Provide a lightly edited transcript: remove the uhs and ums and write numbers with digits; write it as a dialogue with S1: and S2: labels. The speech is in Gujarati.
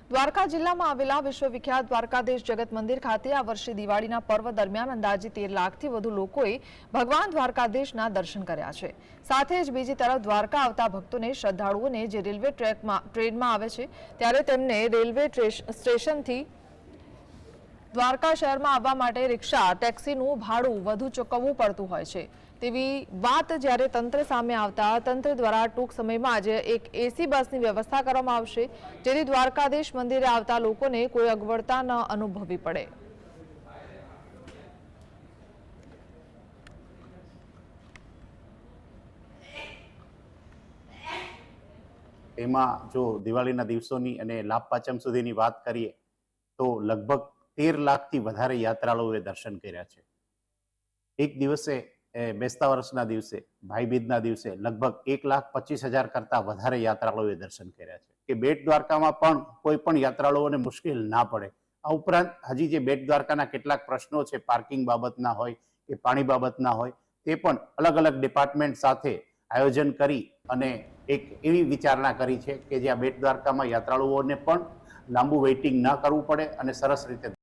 S1: દ્વારકા જિલ્લામાં આવેલા વિશ્વવિખ્યાત દ્વારકાધીશ જગત મંદિર ખાતે આ વર્ષે દિવાળીના પર્વ દરમિયાન અંદાજે 13 લાખથી વધુ લોકોએ ભગવાન દ્વારકાધીશના દર્શન કર્યા છે। સાથે જ બીજી તરફ દ્વારકા આવતા ભક્તોને શ્રદ્ધાળુઓને જે રેલવે ટ્રેનમાં આવે છે ત્યારે તેમને રેલવે સ્ટેશનથી દ્વારકા શહેરમાં આવવા માટે રિક્ષા ટેક્સીનું ભાડું વધુ ચૂકવવું પડતું હોય છે। તેવી વાત જ્યારે તંત્ર સામે આવતા તંત્ર દ્વારા ટૂંક સમયમાં જ એક એસી બસની વ્યવસ્થા કરવામાં આવશે, જેથી દ્વારકાધીશ મંદિરે આવતા લોકોને કોઈ અગવડતા ન અનુભવવી પડે।
S2: એમાં જો દિવાળીના દિવસોની અને લાભ પાંચમ સુધીની વાત કરીએ તો લગભગ 13 લાખથી વધારે યાત્રાળુઓએ દર્શન કર્યા છે। એક દિવસે બેસતા વર્ષના દિવસે ભાઈ બીજના દિવસે લગભગ 1,25,000 કરતા વધારે યાત્રાળુઓએ દર્શન કર્યા છે કે બેટ દ્વારકામાં પણ કોઈ પણ યાત્રાળુઓને મુશ્કેલ ના પડે। આ ઉપરાંત હજી જે બેટ દ્વારકાના કેટલાક પ્રશ્નો છે, પાર્કિંગ બાબતના હોય કે પાણી બાબતના હોય, તે પણ અલગ અલગ ડિપાર્ટમેન્ટ સાથે આયોજન કરી અને એક એવી વિચારણા કરી છે કે જ્યાં બેટ દ્વારકામાં યાત્રાળુઓને પણ લાંબુ વેઇટિંગ ન કરવું પડે અને સરસ રીતે